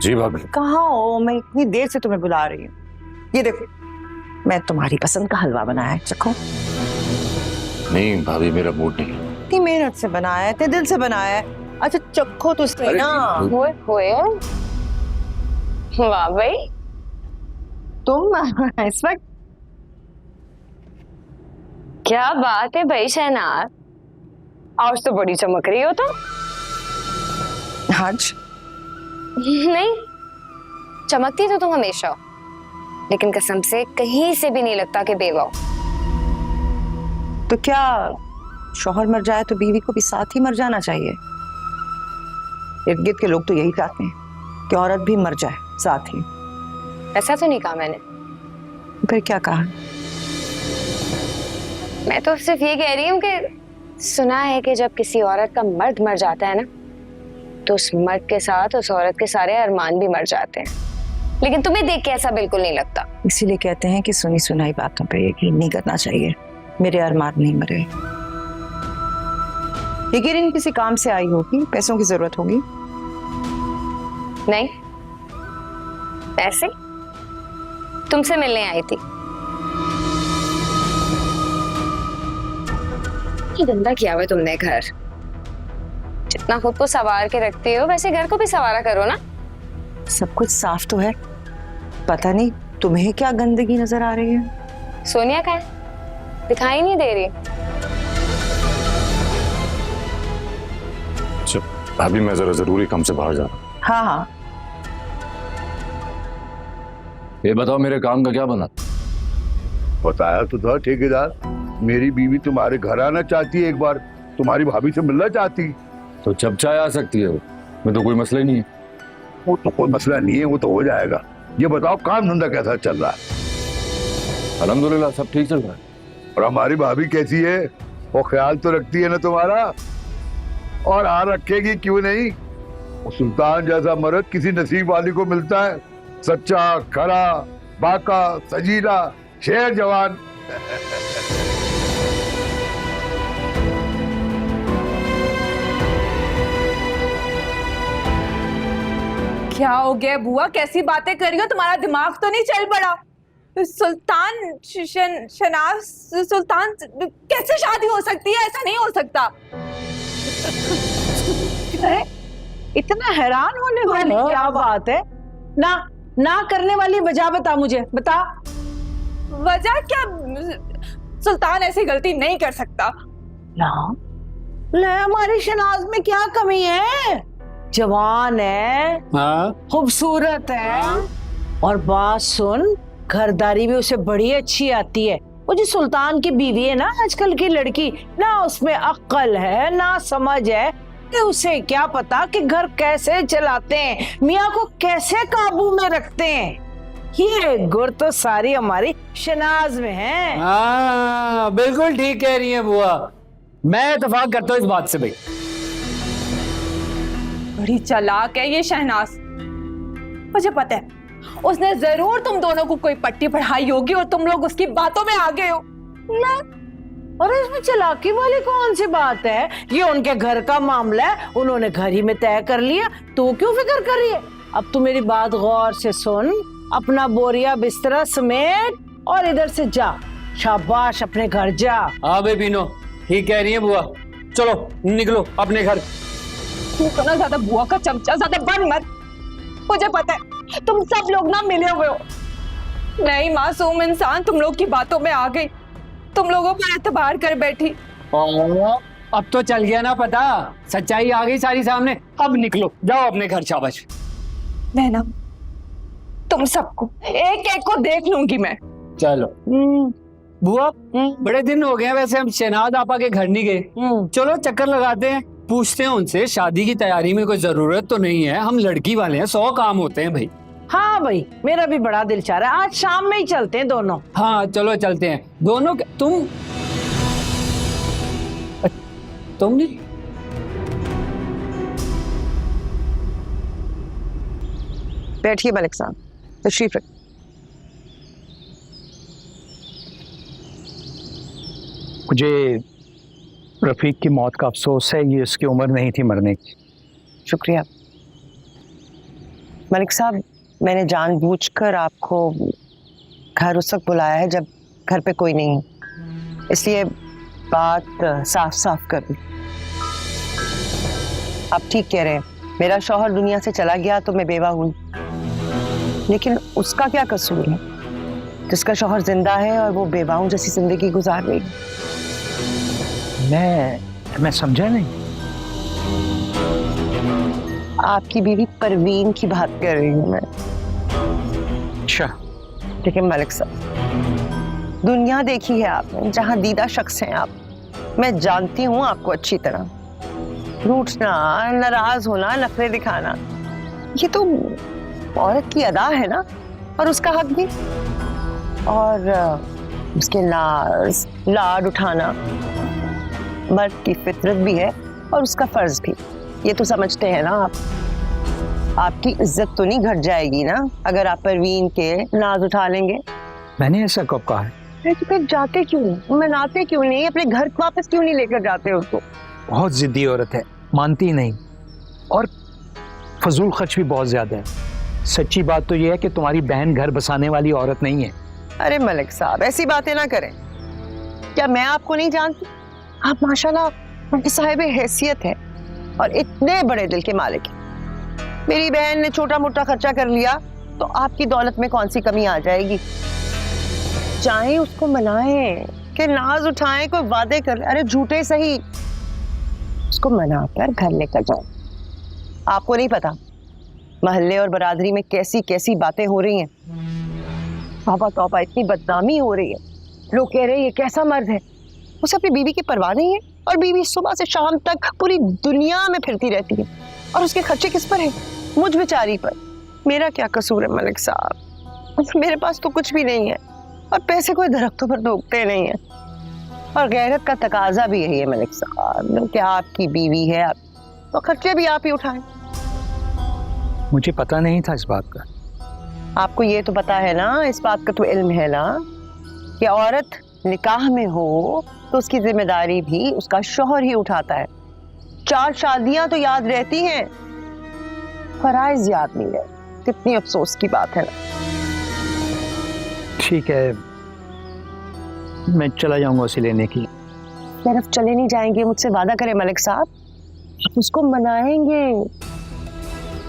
जी भाभी। कहाँ हो? मैं इतनी देर से तुम्हें बुला रही हूँ। ये देखो, मैं तुम्हारी पसंद का हलवा बनाया है, चखो। नहीं भाभी, मेरा मूड नहीं है। इतनी मेहनत से बनाया है, इतने दिल से बनाया है। अच्छा चखो तो सही ना। होए वाह भाई, तुम इस वक्त क्या बात है भाई शहनाज, आज तो बड़ी चमक रही हो तुम। आज नहीं, चमकती तो तुम हमेशा हो, लेकिन कसम से कहीं से भी नहीं लगता कि बेवा हो। तो क्या शौहर मर जाए तो बीवी को भी साथ ही मर जाना चाहिए? इर्द गिर्द के लोग तो यही चाहते हैं कि औरत भी मर जाए साथ ही। ऐसा तो नहीं कहा मैंने। फिर क्या कहा? मैं तो सिर्फ ये कह रही हूँ कि सुना है कि जब किसी औरत का मर्द मर जाता है ना, तो उस मर्द के साथ उस औरत के सारे अरमान भी मर जाते हैं। लेकिन तुम्हें देख के ऐसा बिल्कुल नहीं लगता। इसीलिए कहते हैं कि सुनी सुनाई बातों पे यकीन नहीं करना चाहिए। मेरे अरमान नहीं मरे। ये गिरिन किसी काम से आई होगी, पैसों की जरूरत होगी। नहीं, ऐसे तुमसे मिलने आई थी। गंदा किया हुआ तुमने घर। जितना खुद को संवार के रखती हो वैसे घर को भी संवारा करो ना। सब कुछ साफ तो है, पता नहीं तुम्हें क्या गंदगी नजर आ रही है। सोनिया का है, दिखाई नहीं दे रही। अच्छा भाभी, मैं जरा जरूरी काम से बाहर जा रहा हूँ। हाँ हाँ, ये बताओ मेरे काम का क्या बना? बताया तो था ठेकेदार, मेरी बीवी तुम्हारे घर आना चाहती है, एक बार तुम्हारी भाभी से मिलना चाहती। तो जब चाहे आ सकती है वो, मैं तो कोई मसला ही नहीं है। वो तो कोई मसला नहीं है, वो तो हो जाएगा। ये बताओ काम धंधा कैसा चल रहा है? अल्हम्दुलिल्लाह सब ठीक चल रहा है। और हमारी भाभी कैसी है? वो ख्याल तो रखती है ना तुम्हारा? और आ रखेगी क्यों नहीं? वो सुल्तान जैसा मर्द किसी नसीब वाली को मिलता है, सच्चा, खरा, बाका, सजीला, शेर जवान। क्या हो गया बुआ, कैसी बातें कर रही हो? तुम्हारा दिमाग तो नहीं चल पड़ा? सुल्तान शनाज सुल्तान कैसे शादी हो सकती है? ऐसा नहीं हो सकता। इतना हैरान होने वाली क्या बात है? ना ना करने वाली वजह बता मुझे, बता। वजह क्या? सुल्तान ऐसी गलती नहीं कर सकता। ना ले, हमारी शनाज में क्या कमी है? जवान है, खूबसूरत है, और बात सुन, घरदारी भी उसे बड़ी अच्छी आती है। वो जो सुल्तान की बीवी है ना, आजकल की लड़की, ना उसमें अक्ल है ना समझ है। उसे क्या पता कि घर कैसे चलाते हैं, मियाँ को कैसे काबू में रखते हैं। ये गुर तो सारी हमारी शनाज में है। हाँ बिल्कुल ठीक कह रही है बुआ, मैं इत्तेफाक करता हूँ इस बात से भाई। बड़ी चालाक है ये शहनाज, मुझे पता है उसने जरूर तुम दोनों को कोई पट्टी पढ़ाई होगी और तुम लोग उसकी बातों में आ गए हो ना। और इसमें चालाकी वाली कौन सी बात है? ये उनके घर का मामला है, उन्होंने घर ही में तय कर लिया, तो क्यों फिक्र कर रही है? अब तू मेरी बात गौर से सुन, अपना बोरिया बिस्तरा समेट और इधर से जा। शाबाश, अपने घर जा। हाँ भाई बीनो, ठीक कह रही है बुआ, चलो निकलो अपने घर। तू तो ना ज्यादा बुआ का चमचा ज्यादा बन मत। मुझे पता है तुम सब लोग ना मिले हुए हो। नहीं, मासूम इंसान तुम लोग की बातों में आ गई, तुम लोगों पर एतबार कर बैठी। अब तो चल गया ना पता, सच्चाई आ गई सारी सामने। अब निकलो, जाओ अपने घर। शाबाश। मैं ना तुम सबको एक एक को देख लूंगी मैं। चलो बुआ, बड़े दिन हो गए वैसे हम शहनाज आपा के घर नहीं गए, चलो चक्कर लगाते हैं, पूछते हैं उनसे शादी की तैयारी में कोई जरूरत तो नहीं है। हम लड़की वाले हैं, 100 काम होते हैं भाई। हाँ भाई, मेरा भी बड़ा दिल चाह रहा है, आज शाम में ही चलते हैं दोनों। हाँ चलो चलते हैं दोनों। तुम नहीं? बैठिए मलिक साहब, तशरीफ रखिए। मुझे रफीक की मौत का अफसोस है, ये इसकी उम्र नहीं थी मरने की। शुक्रिया। मलिक साहब, मैंने जानबूझकर आपको घर उस वक्त बुलाया है जब घर पे कोई नहीं, इसलिए बात साफ साफ कर दी। आप ठीक कह रहे हैं, मेरा शौहर दुनिया से चला गया तो मैं बेवा हुई, लेकिन उसका क्या कसूर है जिसका शौहर जिंदा है और वो बेवाओं जैसी जिंदगी गुजार रही है। मैं समझा नहीं। आपकी बीवी परवीन की बात कर रही हूँ मैं। अच्छा, देखिए मलिक साहब, दुनिया देखी है आपने, जहां दीदा शख्स हैं आप। मैं जानती हूँ आपको अच्छी तरह। रूठना, नाराज होना, नखरे दिखाना, ये तो औरत की अदा है ना, और उसका हक भी। और उसके नाज लाड उठाना मर्द की फितरत भी है और उसका फर्ज भी। ये तो समझते हैं ना आप। आपकी इज्जत तो नहीं घट जाएगी ना अगर आप परवीन के नाज उठा लेंगे। मैंने ऐसा कब कहा है? तो फिर जाते क्यों नहीं, मनाते क्यों नहीं, अपने घर वापस क्यों नहीं लेकर जाते उसको? बहुत जिद्दी औरत है, मानती ही नहीं, और फजूल खर्च भी बहुत ज्यादा है। सच्ची बात तो यह है कि तुम्हारी बहन घर बसाने वाली औरत नहीं है। अरे मलिक साहब, ऐसी बातें ना करें। क्या मैं आपको नहीं जानती? आप माशाल्लाह साहिब हैसियत है और इतने बड़े दिल के मालिक हैं। मेरी बहन ने छोटा मोटा खर्चा कर लिया तो आपकी दौलत में कौन सी कमी आ जाएगी? चाहे उसको मनाएं कि नाज उठाएं, कोई वादे कर, अरे झूठे सही, उसको मनाकर घर लेकर जाओ। आपको नहीं पता मोहल्ले और बरादरी में कैसी कैसी बातें हो रही हैं। तौबा तौबा, इतनी बदनामी हो रही है। लोग कह रहे हैं ये कैसा मर्द है, उसे अपनी बीवी की परवाह नहीं है, और बीवी सुबह से शाम तक पूरी दुनिया में फिरती रहती है, और उसके खर्चे किस पर है? मुझ बेचारी पर। मेरा क्या कसूर है मलिक साहब? मेरे पास तो कुछ भी नहीं है, और पैसे कोई दरख्तों पर तो उगते नहीं है, और गैरत का तकाजा भी यही है मलिक साहब कि आपकी बीवी है, आप तो खर्चे भी आप ही उठाएं। मुझे पता नहीं था इस बात का। आपको ये तो पता है ना, इस बात का तो इल्म है ना कि औरत निकाह में हो तो उसकी जिम्मेदारी भी उसका शौहर ही उठाता है। 4 शादियां तो याद रहती हैं, फराइज याद नहीं रहती। कितनी अफसोस की बात है ना। ठीक है, मैं चला जाऊंगा उसे लेने की। सिर्फ चले नहीं जाएंगे, मुझसे वादा करें मलिक साहब, आप उसको मनाएंगे,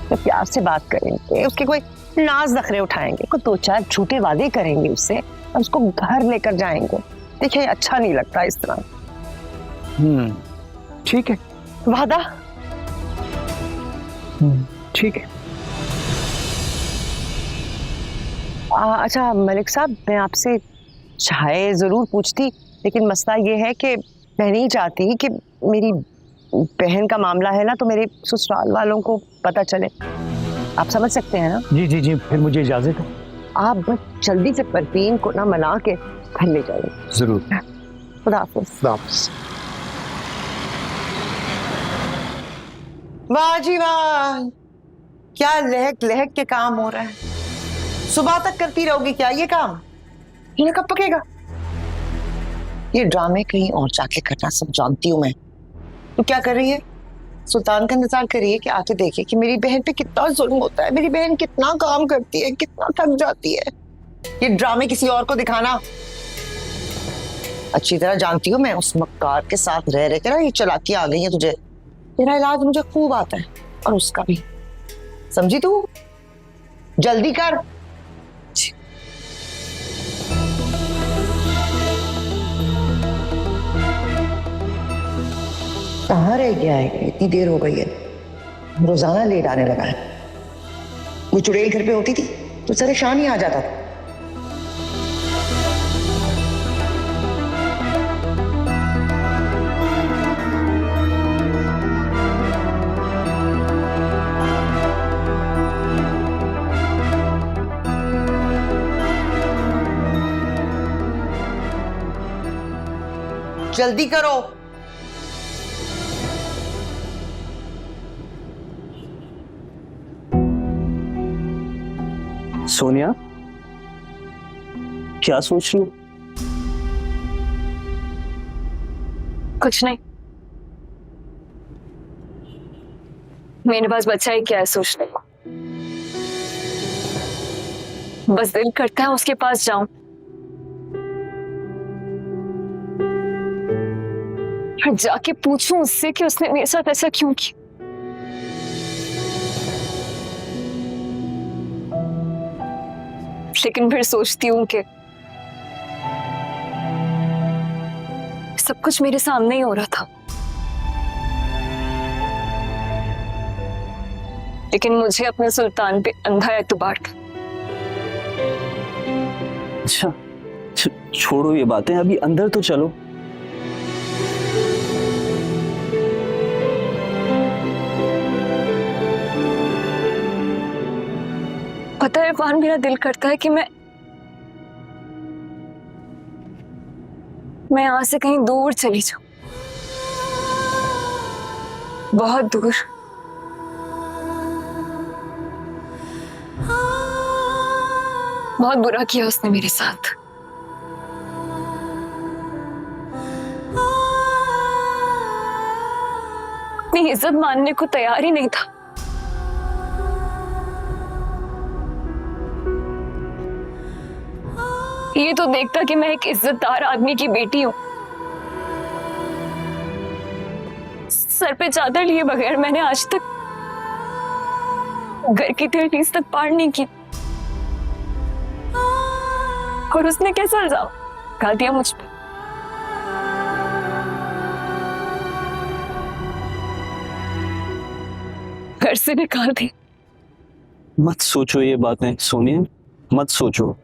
तो प्यार से बात करेंगे, उसके कोई नाज नखरे उठाएंगे, कोई 2-4 झूठे वादे करेंगे उससे, और उसको घर लेकर जाएंगे। देखिए अच्छा नहीं लगता इस तरह। ठीक है, वादा? ठीक है। अच्छा मलिक साहब, मैं आपसे चाहे जरूर पूछती, लेकिन मसला ये है कि मैं नहीं चाहती कि मेरी बहन का मामला है ना, तो मेरे ससुराल वालों को पता चले। आप समझ सकते हैं ना? जी जी जी, फिर मुझे इजाजत है। आप बस जल्दी से परवीन को ना मना के घर ले जाइए। जरूर। खुदा हाफिज़। वाह जी वाह, क्या लहक लहक के काम हो रहा है। सुबह तक करती रहोगी क्या ये काम? ये कब पकेगा? ये ड्रामे कहीं और जाके करना, सब जानती हूँ मैं। तो क्या कर रही है? सुल्तान का इंतजार करिए कि आके देखे कि मेरी बहन पे कितना जुल्म होता है, मेरी बहन कितना काम करती है, कितना थक जाती है। ये ड्रामे किसी और को दिखाना। अच्छी तरह जानती हूँ मैं, उस मक्कार के साथ रह रहे के ना ये चालाकियां आ गई हैं तुझे। तेरा इलाज मुझे खूब आता है, और उसका भी, समझी तू? जल्दी कर। कहाँ रह गया है? इतनी देर हो गई है, रोजाना लेट आने लगा है। वो चुड़ैल घर पे होती थी तो सारे शाम ही आ जाता था। जल्दी करो। सोनिया, क्या सोच रही हो? कुछ नहीं, मेरे पास बच्चा ही क्या है सोचने को। बस दिल करता है उसके पास जाऊं और जाके पूछूं उससे कि उसने मेरे साथ ऐसा क्यों किया। लेकिन फिर सोचती हूँ कि सब कुछ मेरे सामने ही हो रहा था, लेकिन मुझे अपने सुल्तान पे अंधा एतबार था। अच्छा छोड़ो ये बातें, अभी अंदर तो चलो। पता है इरफान, मेरा दिल करता है कि मैं यहाँ से कहीं दूर चली जाऊं, बहुत दूर। बहुत बुरा किया उसने मेरे साथ। अपनी इज्जत मानने को तैयार ही नहीं था। ये तो देखता कि मैं एक इज्जतदार आदमी की बेटी हूं। सर पे चादर लिए बगैर मैंने आज तक घर की दहलीज तक पार नहीं की, और उसने कैसा इल्जाम लगा दिया मुझ पे। घर से निकाल दी। मत सोचो ये बातें सोनिया, मत सोचो।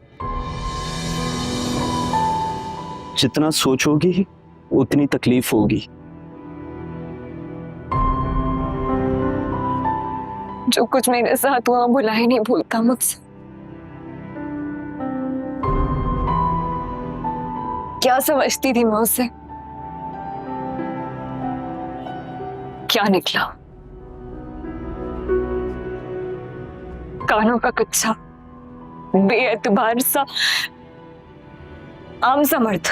जितना सोचोगी उतनी तकलीफ होगी। जो कुछ मेरे साथ हुआ भुला ही नहीं भूलता मुझसे। क्या समझती थी मैं उसे, क्या निकला। कानों का कच्चा, बेएतबार सा, आम सा मर्द।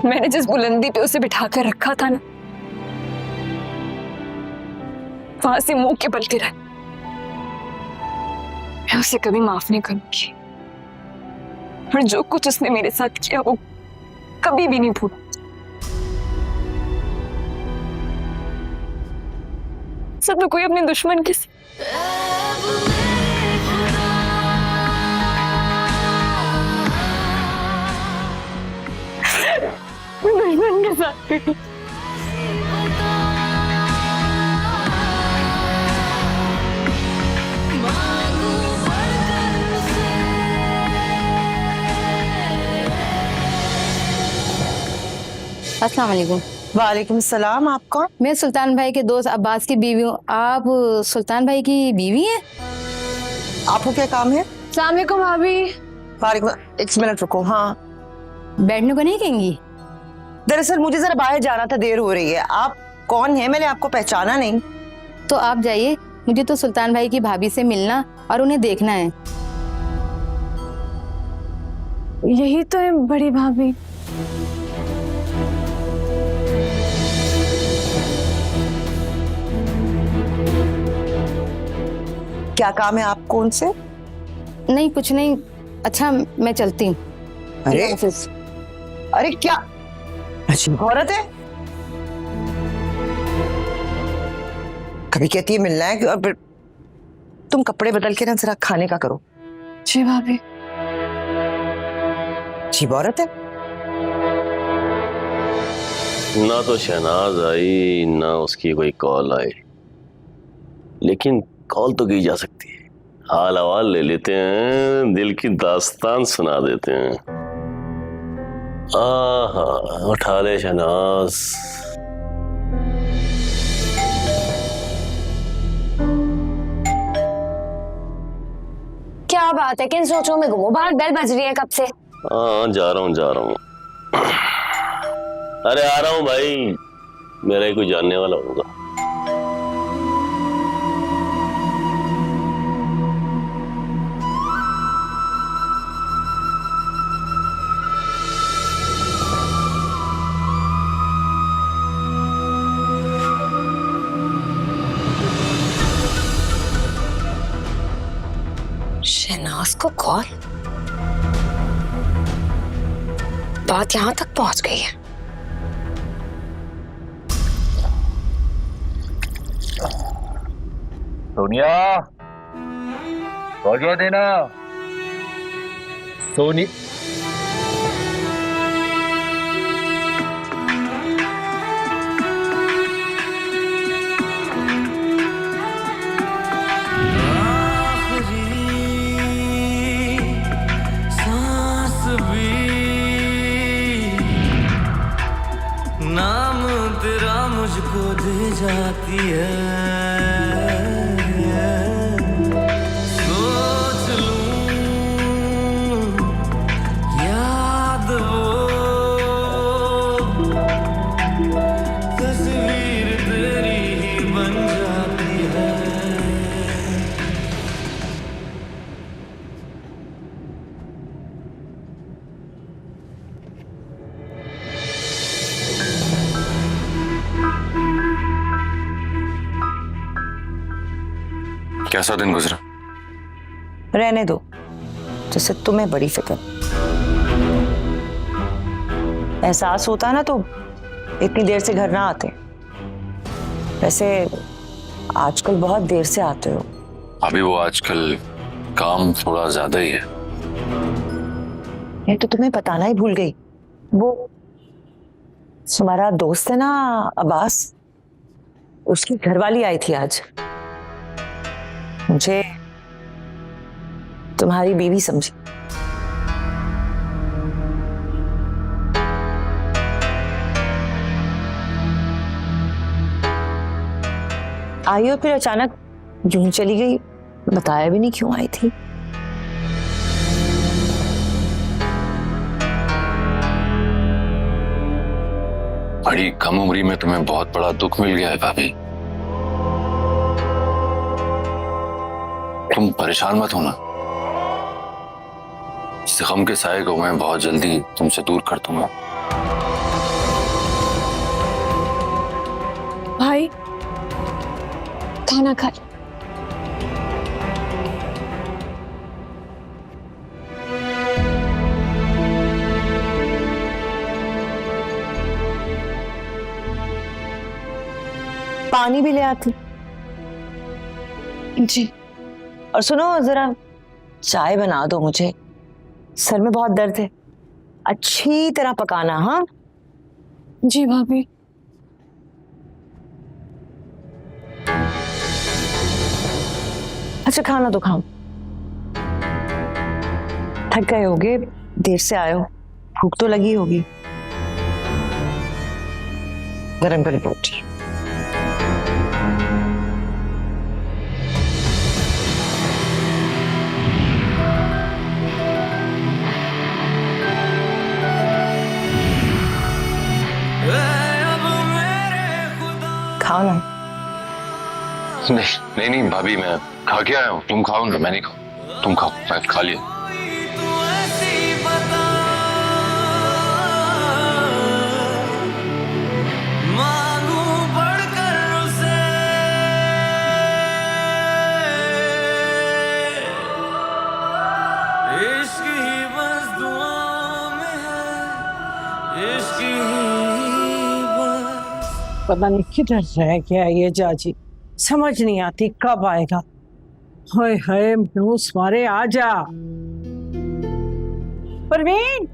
मैंने जिस बुलंदी पे उसे बिठा कर रखा था ना, वहां से मुंह के बल गिरा। मैं उसे कभी माफ नहीं करूंगी, और जो कुछ उसने मेरे साथ किया वो कभी भी नहीं भूला। सब तो कोई अपने दुश्मन के दुश्मन के साथ भी। अस्सलाम वालेकुम। वालेकुम सलाम। आप कौन? मैं सुल्तान भाई के दोस्त अब्बास की बीवी हूँ। आप सुल्तान भाई की बीवी हैं? आपको क्या काम है? अस्सलाम वालेकुम भाभी। वालेकुम। एक मिनट रुको। हाँ, बैठने को नहीं कहेंगी? दरअसल मुझे जरा बाहर जाना था, देर हो रही है। आप कौन है? मैंने आपको पहचाना नहीं। तो आप जाइए, मुझे तो सुल्तान भाई की भाभी से मिलना और उन्हें देखना है। यही तो है बड़ी भाभी। क्या काम है आपको उनसे? नहीं कुछ नहीं। अच्छा मैं चलती हूँ। अरे अरे क्या अजीब औरत है। कभी कहती है मिलना है और फिर तुम कपड़े बदल के ना जरा खाने का करो। जी भाभी। अजीब औरत है। ना तो शहनाज आई ना उसकी कोई कॉल आई, लेकिन कॉल तो की जा सकती है। हाल अहवाल ले लेते हैं, दिल की दास्तान सुना देते हैं। आहा, उठा ले शहनाज। क्या बात है, किन सोचों में घूमो? बाहर बेल बज रही है कब से। हाँ जा रहा हूँ। अरे आ रहा हूँ भाई, मेरा ही कोई जानने वाला होगा। शहनाज को कॉल? बात यहां तक पहुंच गई है। सोनिया, तौलिया देना। सोनी, नाम तेरा मुझको दे जाती है, सोच लूं याद वो तस्वीर तेरी ही बन जाती है। कैसा दिन गुजरा? रहने दो, जैसे तुम्हें बड़ी फिक्र। एहसास होता ना तो इतनी देर से घर ना आते। वैसे आजकल बहुत देर से आते हो। अभी वो आजकल काम थोड़ा ज्यादा ही है। ये तो तुम्हें बताना ही भूल गई। वो तुम्हारा दोस्त है ना अब्बास, उसकी घरवाली आई थी आज। मुझे तुम्हारी बीवी समझी। आई और फिर अचानक यूं चली गई, बताया भी नहीं क्यों आई थी। बड़ी कम उम्री में तुम्हें बहुत बड़ा दुख मिल गया है भाभी। तुम परेशान मत होना, इस गम के साये को मैं बहुत जल्दी तुमसे दूर कर दूंगा। भाई खाना खा। पानी भी ले आती। जी। और सुनो, जरा चाय बना दो मुझे, सर में बहुत दर्द है। अच्छी तरह पकाना। हाँ जी भाभी। अच्छा खाना तो खाओ, थक गए होगे, देर से आए हो, भूख तो लगी होगी। गरम गरम रोटी। खाओ ना। नहीं नहीं भाभी, मैं खा के आया हूँ। तुम खाओ ना, मैं नहीं खाऊं। तुम खाओ, मैं खा लिया। पता नहीं किधर रह गया ये जाजी, समझ नहीं आती कब आएगा। हाय हाय मनूस मारे, आ जा। परवीन,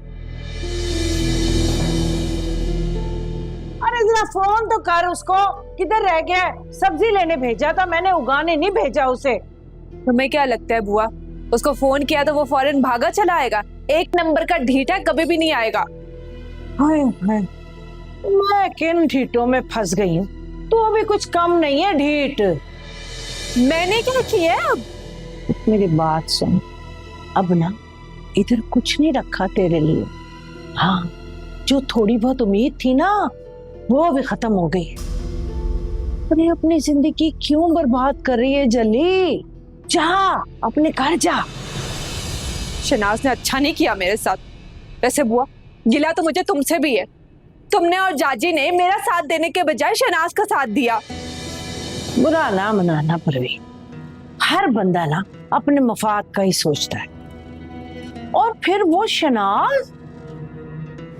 अरे जरा फोन तो कर उसको, किधर रह गया? सब्जी लेने भेजा था मैंने, उगाने नहीं भेजा उसे। तुम्हें क्या लगता है बुआ, उसको फोन किया तो वो फौरन भागा चला आएगा? एक नंबर का ढीठ है, कभी भी नहीं आएगा। हाय हाय, मैं किन ढीठों में फंस गई हूँ। तू अभी कुछ कम नहीं है ढीठ। मैंने क्या किया? अब मेरी बात सुन, अब ना इधर कुछ नहीं रखा तेरे लिए। हाँ, जो थोड़ी बहुत उम्मीद थी ना, वो भी खत्म हो गई। अरे अपनी जिंदगी क्यों बर्बाद कर रही है जली? जा अपने घर जा। शहनाज ने अच्छा नहीं किया मेरे साथ। वैसे बुआ, गिला तो मुझे तुमसे भी है। तुमने और जाजी ने मेरा साथ देने के बजाय शहनाज का साथ दिया। बुरा ना मनाना परवीन, हर बंदा ना अपने मफाद का ही सोचता है। और फिर वो शनाज,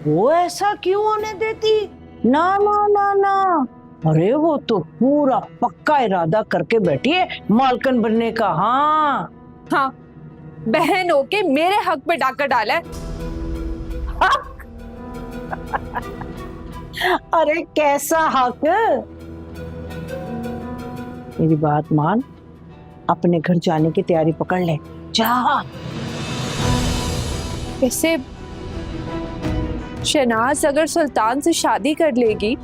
वो ऐसा क्यों होने देती? ना ना ना ना, अरे वो तो पूरा पक्का इरादा करके बैठी है मालकिन बनने का। हाँ हाँ, बहन होके मेरे हक पे डाका डाला है। हक? अरे कैसा हक? मेरी बात मान, अपने घर जाने की तैयारी पकड़ ले, जा। वैसे शहनाज अगर सुल्तान से शादी कर लेगी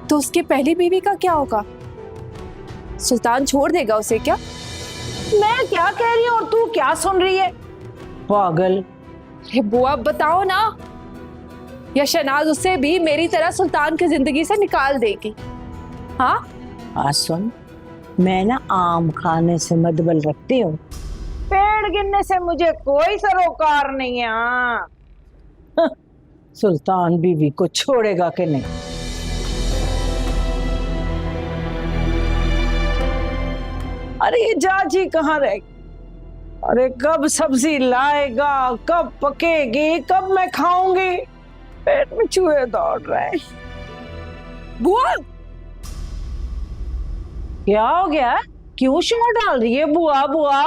तो उसकी पहली बीवी का क्या होगा? सुल्तान छोड़ देगा उसे क्या? मैं क्या कह रही हूँ और तू क्या सुन रही है, पागल? अरे बुआ बताओ ना, या शहनाज उसे भी मेरी तरह सुल्तान की जिंदगी से निकाल देगी? हाँ आज सुन, मैं ना आम खाने से मदबल रखती हूँ, पेड़ गिनने से मुझे कोई सरोकार नहीं है। हाँ, सुल्तान बीवी को छोड़ेगा कि नहीं? अरे ये जाजी कहाँ रह गई? अरे कब सब्जी लाएगा, कब पकेगी, कब मैं खाऊंगी? पेट में चूहे दौड़ रहे हैं। बुआ क्या हो गया? क्यों शोर डाल रही है बुआ बुआ?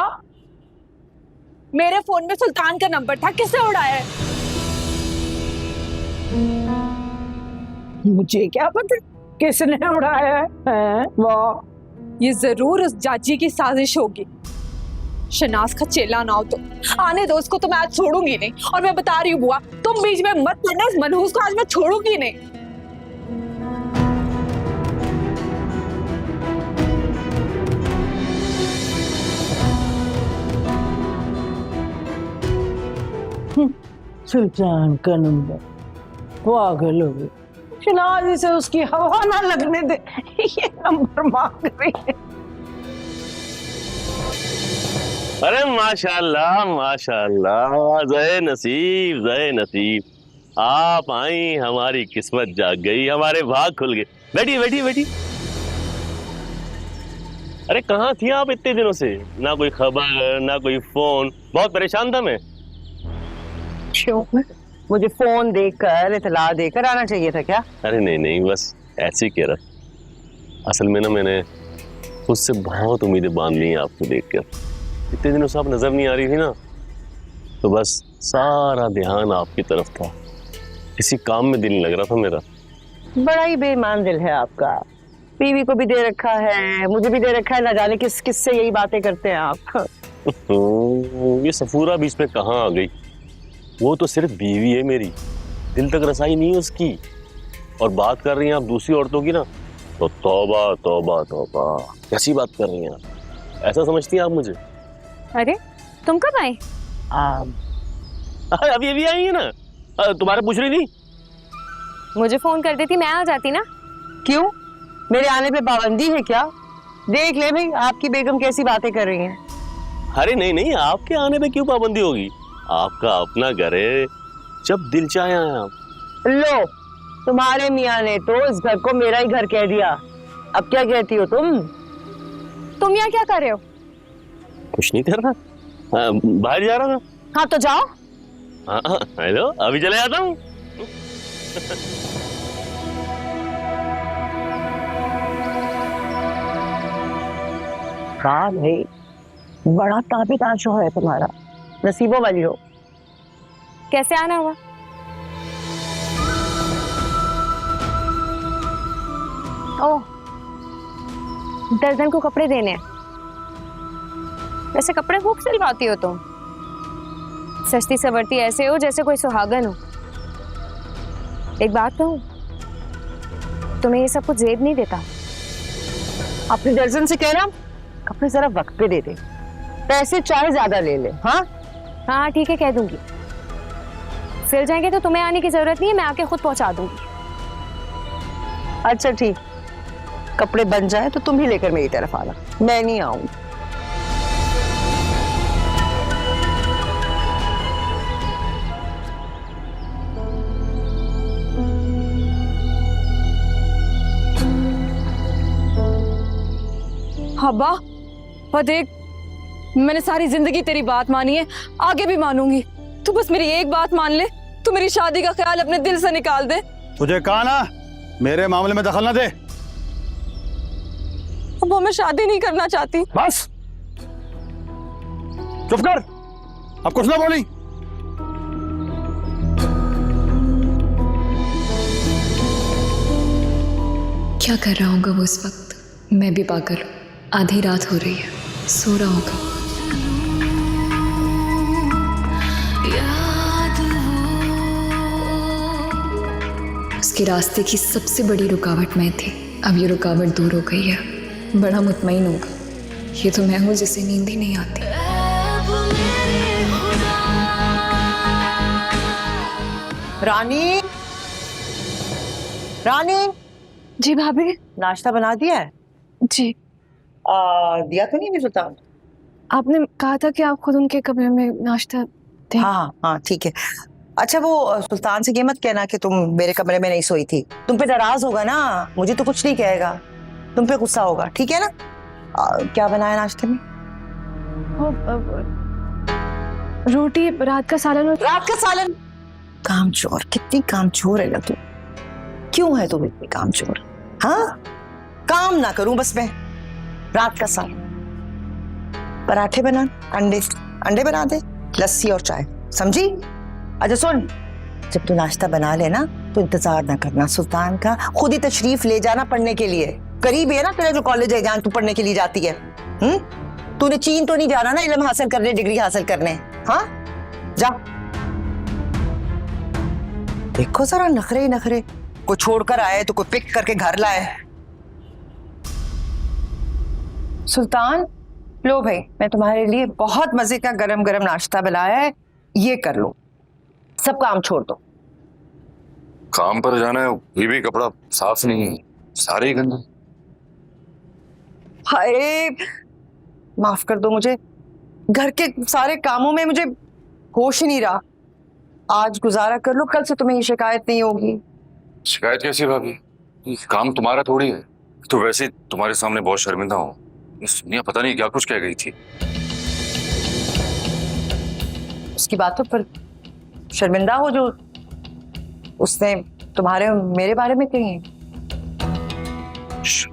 मेरे फोन में सुल्तान का नंबर था, किसने उड़ाया है? मुझे क्या पता किसने उड़ाया है? वाह, ये जरूर उस जाजी की साजिश होगी। शनाज का चेला ना हो तो आने दो उसको, तो मैं आज छोड़ूंगी नहीं। और मैं बता रही हूँ बुआ, तुम बीच में मत पड़ना, इस मनहूस को आज मैं छोड़ूंगी नहीं। सुल्तान का नंबर, पागल हो गई। शनाज से उसकी हवा ना लगने दे, ये नंबर मांग रही है। अरे माशाल्लाह माशाल्लाह, जय नसीब जय नसीब, आप आई, हमारी किस्मत जाग गई, हमारे भाग खुल गए। बैठिए बैठिए बैठिए। अरे कहाँ थी आप इतने दिनों से? ना कोई खबर ना कोई फोन, बहुत परेशान था मैं। क्यों? मुझे फोन देकर, इतला देकर आना चाहिए था क्या? अरे नहीं नहीं, बस ऐसे ही कह रहा। असल में ना मैंने खुद से बहुत उम्मीदें बांध ली हैं आपको देखकर। इतने दिनों से आप नजर नहीं आ रही थी ना, तो बस सारा ध्यान आपकी तरफ था, किसी काम में दिल नहीं लग रहा था मेरा। बड़ा ही बेईमान दिल है आपका। बीवी को भी दे रखा है, मुझे भी दे रखा है, ना जाने किस किस से यही बातें करते हैं आप। ये सफूरा बीच में कहाँ आ गई? वो तो सिर्फ बीवी है मेरी, दिल तक रसाई नहीं है उसकी। और बात कर रही हैं आप दूसरी औरतों की ना, तो तौबा तौबा तौबा, कैसी बात कर रही हैं आप? ऐसा समझती हैं आप मुझे? अरे तुम कब आए? अभी अभी आई है ना, तुम्हारा पूछ रही थी। मुझे फोन कर देती, मैं आ जाती ना। क्यों? मेरे आने पे पाबंदी है क्या? देख ले भाई, आपकी बेगम कैसी बातें कर रही है। अरे नहीं नहीं, आपके आने पे क्यों पाबंदी होगी? आपका अपना घर है, जब दिल चाहे आए आप। लो, तुम्हारे मियाँ ने तो इस घर को मेरा ही घर कह दिया, अब क्या कहती हो तुम? तुम यहाँ क्या कर रहे हो? कुछ नहीं कर रहा, बाहर जा रहा था। हाँ तो जाओ। हाँ हेलो, अभी चले जाता हूँ। हाँ भाई, बड़ा ताबेदार शो है तुम्हारा, नसीबों वाली हो। कैसे आना हुआ? ओह, दर्जन को कपड़े देने हैं। वैसे कपड़े खूब सिलवाती हो तुम, सस्ती सवरती ऐसे हो जैसे कोई सुहागन हो। एक बात कहूं, तुम्हें ये सब कुछ जेब नहीं देता? अपने दर्जन से कहना कपड़े जरा वक्त पे दे दे, पैसे चाहे ज्यादा ले ले। हाँ हाँ ठीक है, कह दूंगी। सिल जाएंगे तो तुम्हें आने की जरूरत नहीं है, मैं आके खुद पहुंचा दूंगी। अच्छा ठीक, कपड़े बन जाए तो तुम ही लेकर मेरी तरफ आना, मैं नहीं आऊंगी। हब्बा, और देख मैंने सारी जिंदगी तेरी बात मानी है, आगे भी मानूंगी। तू बस मेरी एक बात मान ले, तू मेरी शादी का ख्याल अपने दिल से निकाल दे। तुझे कहा ना मेरे मामले में दखल ना दे। अब वो मैं शादी नहीं करना चाहती। बस चुप कर, अब कुछ ना बोली। क्या कर रहा होगा वो इस वक्त? मैं भी पागल हूँ, आधी रात हो रही है, सो रहा होगा। उसके रास्ते की सबसे बड़ी रुकावट मैं थी, अब ये रुकावट दूर हो गई है। बड़ा मुतमईन होगा। ये तो मैं हूँ जिसे नींद ही नहीं आती। रानी, रानी। जी भाभी। नाश्ता बना दिया है? जी। दिया तो नहीं सुल्तान? आपने कहा था कि आप खुद उनके कमरे में नाश्ता दें। हाँ हाँ ठीक है। अच्छा वो सुल्तान से ये मत कहना कि तुम मेरे कमरे में नहीं सोई थी। तुम पे नाराज होगा ना, मुझे तो कुछ नहीं कहेगा, तुम पे गुस्सा होगा, ठीक है ना? क्या बनाया नाश्ते में? रोटी, रात का सालन। रात का सालन? कामचोर, कितनी कामचोर है ना तू। क्यों है तू इतनी कामचोर? हाँ, काम ना करूं बस मैं। रात का सालन, पराठे बना, अंडे बना दे, लस्सी और चाय, समझी? अच्छा सुन, जब तू नाश्ता बना लेना तो इंतजार ना करना सुल्तान का, खुद ही तशरीफ ले जाना पढ़ने के लिए। करीब है ना तेरा जो कॉलेज है जहाँ तू पढ़ने के लिए जाती है। तूने चीन तो नहीं जाना ना इल्म हासिल करने, डिग्री हासिल करने? हाँ जा। देखो जरा नखरे ही नखरे, कोई छोड़कर आए तो कोई पिक करके घर लाए। सुल्तान लो भाई, मैं तुम्हारे लिए बहुत मजे का गरम गरम नाश्ता बनाया है, ये कर लो। सब काम छोड़ दो। काम पर जाना है, ये भी कपड़ा साफ नहीं है, सारे ही गंदे। हाय माफ कर दो मुझे, घर के सारे कामों में मुझे होश ही नहीं रहा। आज गुजारा कर लो, कल से तुम्हें ये शिकायत नहीं होगी। शिकायत कैसी भाभी? ये काम तुम्हारा थोड़ी है। तो वैसे ही तुम्हारे सामने बहुत शर्मिंदा हूँ। सुनिया पता नहीं क्या कुछ कह गई थी। उसकी बातों पर शर्मिंदा हो जो उसने तुम्हारे मेरे बारे में कही?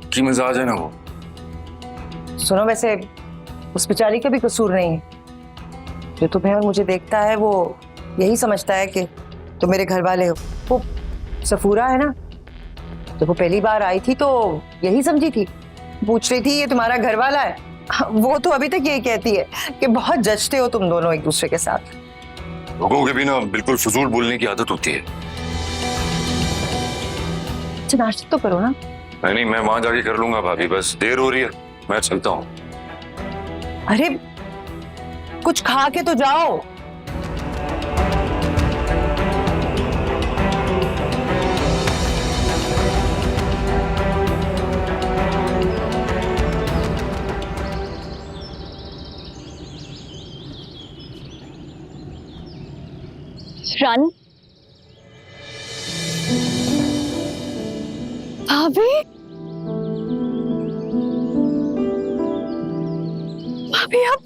की मिजाज है ना वो। सुनो, वैसे उस बेचारी का भी कसूर नहीं है। जो तुम्हें और मुझे देखता है वो यही समझता है कि तुम मेरे घर वाले हो। वो सफूरा है ना, जब वो पहली बार आई थी तो यही समझी थी, पूछ रही थी ये तुम्हारा घर वाला है। वो तो अभी तक यही कहती है कि बहुत जचते हो तुम दोनों एक दूसरे के साथ। लोगों के भी ना बिल्कुल फजूल बोलने की आदत होती है। अच्छा नाश्ता तो करो ना। नहीं, मैं वहां जाके कर लूंगा भाभी, बस देर हो रही है, मैं चलता हूँ। अरे कुछ खा के तो जाओ। रन भाभी, भाभी आप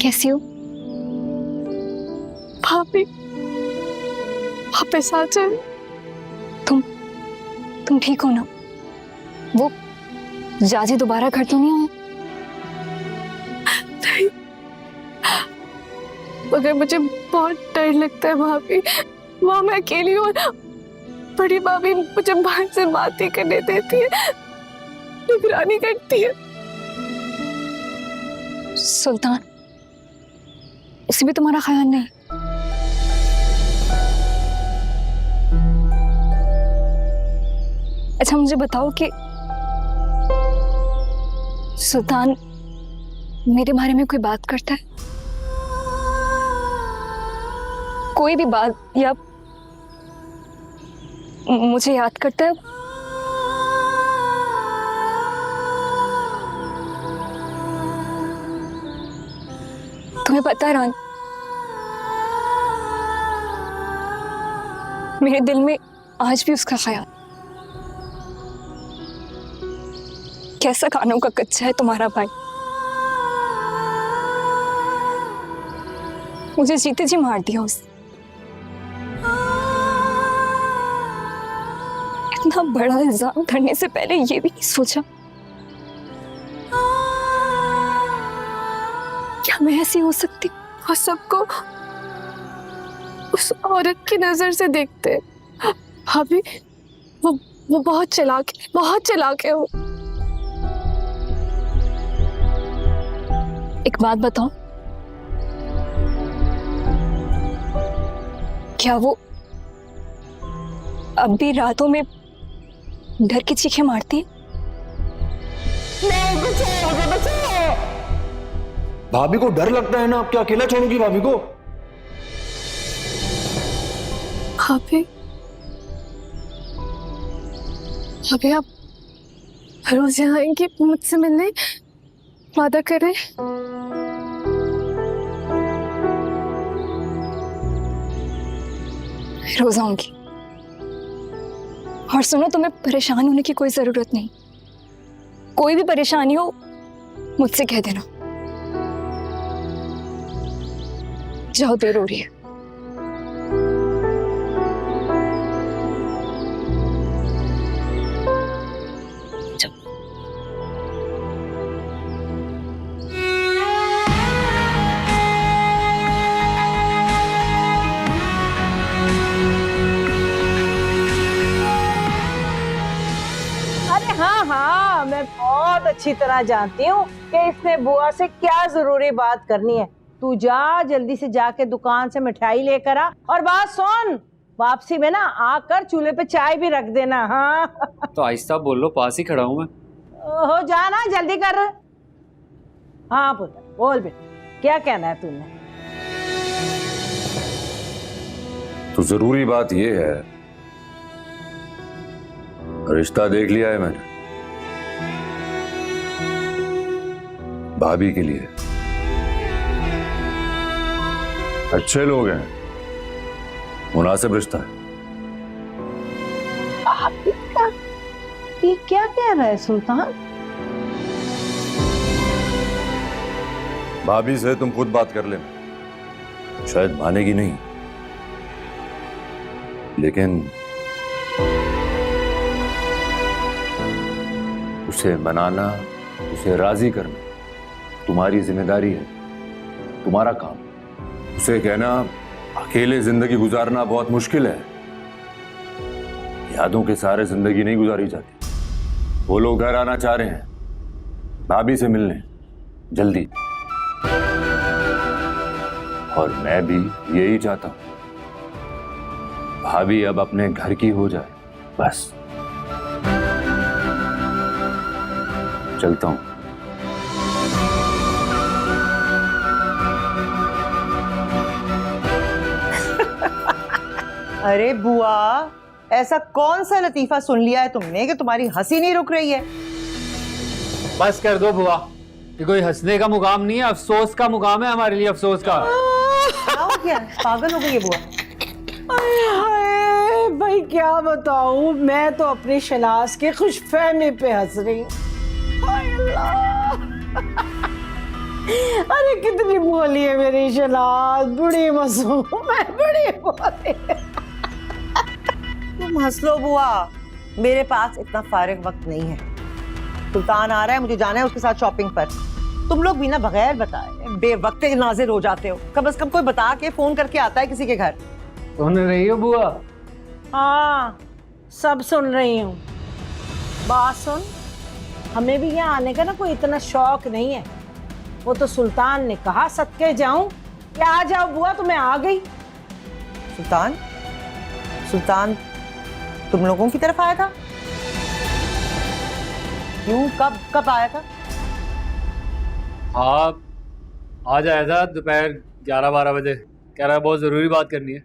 कैसी हो? भाभी वापस आ जाए। तुम ठीक हो ना? वो जाजी दोबारा घर तो नहीं आए? नहीं, मगर मुझे बहुत डर लगता है भाभी। वहां मैं अकेली हूँ, बड़ी भाभी मुझे बाहर से बातें करने देती है, निगरानी करती है। सुल्तान, उसे भी तुम्हारा ख्याल नहीं? अच्छा मुझे बताओ कि सुल्तान मेरे बारे में कोई बात करता है? कोई भी बात, या मुझे याद करता है? तुम्हें पता है रान, मेरे दिल में आज भी उसका ख्याल। कैसा कानों का कच्चा है तुम्हारा भाई, मुझे जीते जी मार दिया उसने। इतना बड़ा इल्जाम धरने से पहले ये भी नहीं सोचा क्या मैं ऐसी हो सकती हूँ? और सबको उस औरत की नजर से देखते हैं। भाभी वो बहुत चालाक है वो। एक बात बताओ, क्या वो अब भी रातों में डर की चीखें मारती है? भाभी को डर लगता है ना, आप क्या अकेला छोड़ोगी भाभी को? भाभी आप रोज यहाँ आएंगी मुझसे मिलने, वादा करें। रोज आऊंगी। और सुनो, तुम्हें परेशान होने की कोई जरूरत नहीं। कोई भी परेशानी हो मुझसे कह देना। जाओ, देर हो रही है। हाँ, मैं बहुत अच्छी तरह जानती हूँ कि इसने बुआ से क्या जरूरी बात करनी है। तू जा, जल्दी से जाके दुकान से मिठाई लेकर आ। और बात सुन, वापसी में ना आकर चूल्हे पे चाय भी रख देना। हाँ तो आहिस्ता बोल लो, पास ही खड़ा हूँ मैं। हो जाना, जल्दी कर। हाँ पुत्र, बोल बेटा, क्या कहना है तूने? तो जरूरी बात ये है, रिश्ता देख लिया है मैंने भाभी के लिए। अच्छे लोग हैं, मुनासिब रिश्ता है। भाभी का ये क्या कह रहा है सुल्तान? भाभी से तुम खुद बात कर लेना, शायद मानेगी नहीं, लेकिन उसे मनाना, उसे राजी करना तुम्हारी जिम्मेदारी है, तुम्हारा काम। उसे कहना अकेले जिंदगी गुजारना बहुत मुश्किल है, यादों के सारे जिंदगी नहीं गुजारी जाती। वो लोग घर आना चाह रहे हैं भाभी से मिलने जल्दी, और मैं भी यही चाहता हूं। भाभी अब अपने घर की हो जाए, बस। चलता हूं। अरे बुआ, ऐसा कौन सा लतीफा सुन लिया है तुमने कि तुम्हारी हंसी नहीं रुक रही है? बस कर दो बुआ, ये कोई हंसने का मुकाम नहीं है, अफसोस का मुकाम है हमारे लिए, अफसोस का। क्या हो गया? पागल हो गई है बुआ? अरे भाई क्या बताऊं, मैं तो अपनी शनाज के खुशफहमी पे हंस रही हूँ। अरे कितनी भोली है मेरी शनाज, बड़ी मासूम है, बड़ी भोली। तुम हंस लो बुआ, मेरे पास इतना फारिग वक्त नहीं है। सुल्तान आ रहा है, मुझे जाना है उसके साथ शॉपिंग पर। तुम लोग भी ना बगैर बताए बेवक्त नाजिर हो जाते हो। कम से कम कोई बता के फोन करके आता है किसी के घर। सुन रही हो बुआ? हाँ, सब सुन रही हूँ। बात सुन, हमें भी यहाँ आने का ना कोई इतना शौक नहीं है। वो तो सुल्तान ने कहा सदके जाऊं कि आ जाओ बुआ, तो मैं आ गई। सुल्तान तुम लोगों की तरफ आया था? क्यों, कब आया था? आप आज आया था दोपहर 11-12 बजे, कह रहा है बहुत जरूरी बात करनी है।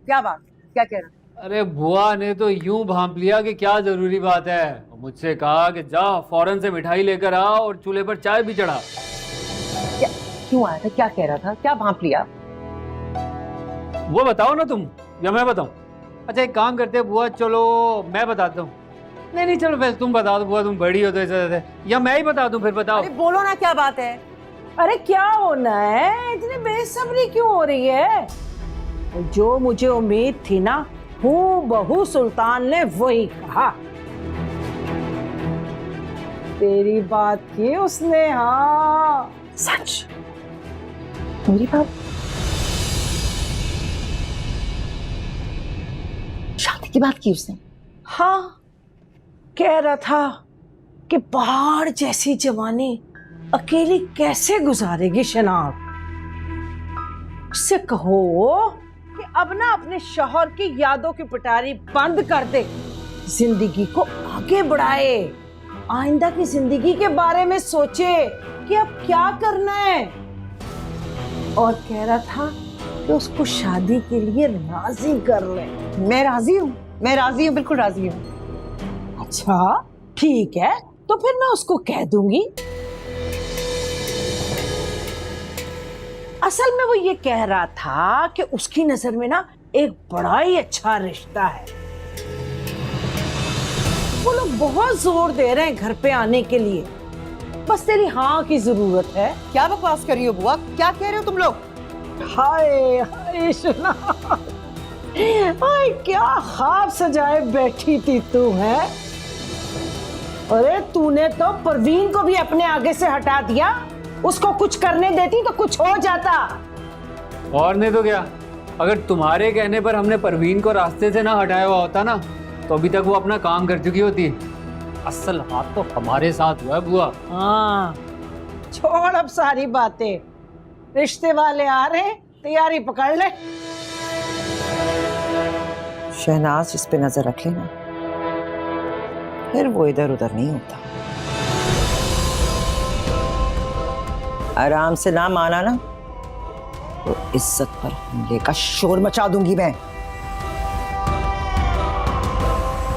क्या बात, क्या कह रहा? अरे बुआ ने तो यूं भांप लिया कि क्या जरूरी बात है। मुझसे कहा कि जा फौरन से मिठाई लेकर आ और चूल्हे पर चाय भी चढ़ा। क्यों आया था, क्या कह रहा था, क्या भांप लिया? वो बताओ ना तुम, या मैं बताऊं? अच्छा एक काम करते हैं बुआ, चलो मैं बताता हूँ। नहीं चलो बस तुम बता दो बुआ, तुम बड़ी हो तो ऐसा, या मैं ही बता दूं फिर? बताओ। अरे बोलो ना, क्या बात है? अरे क्या होना है, इतनी बेसब्री क्यों हो रही है? जो मुझे उम्मीद थी ना, हूबहू सुल्तान ने वही कहा। तेरी बात की उसने। हाँ सच? मेरी बात? शादी की बात की उसने? हाँ, कह रहा था कि पहाड़ जैसी जवानी अकेली कैसे गुजारेगी शनाब। उससे कहो कि अब ना अपने शौहर की यादों की पिटारी बंद कर दे, जिंदगी को आगे बढ़ाए, आइंदा की जिंदगी के बारे में सोचे कि अब क्या करना है। और कह रहा था कि उसको शादी के लिए राजी कर ले। मैं राजी हूँ, मैं राजी हूँ, बिल्कुल राजी हूँ। अच्छा ठीक है, तो फिर मैं उसको कह दूंगी। असल में वो ये कह रहा था कि उसकी नजर में ना एक बड़ा ही अच्छा रिश्ता है। वो लोग बहुत जोर दे रहे हैं घर पे आने के लिए, बस तेरी हाँ की जरूरत है। क्या बकवास कर रही हो बुआ, क्या कह रहे हो तुम लोग? हाय हाय सुना, हाय क्या ख्वाब सजाए बैठी थी तू है। अरे तूने तो परवीन को भी अपने आगे से हटा दिया, उसको कुछ करने देती तो कुछ हो जाता। और नहीं तो क्या, अगर तुम्हारे कहने पर हमने परवीन को रास्ते से ना हटाया हुआ होता ना, तो अभी तक वो अपना काम कर चुकी होती। असल हाथ तो हमारे साथ हुआ है बुआ। हाँ छोड़ अब सारी बातें, रिश्ते वाले आ रहे हैं, तैयारी पकड़ ले। शहनाज इस पे नजर रख लेना, फिर वो इधर उधर नहीं होता। आराम से ना माना ना तो इज्जत पर हमले का शोर मचा दूंगी मैं।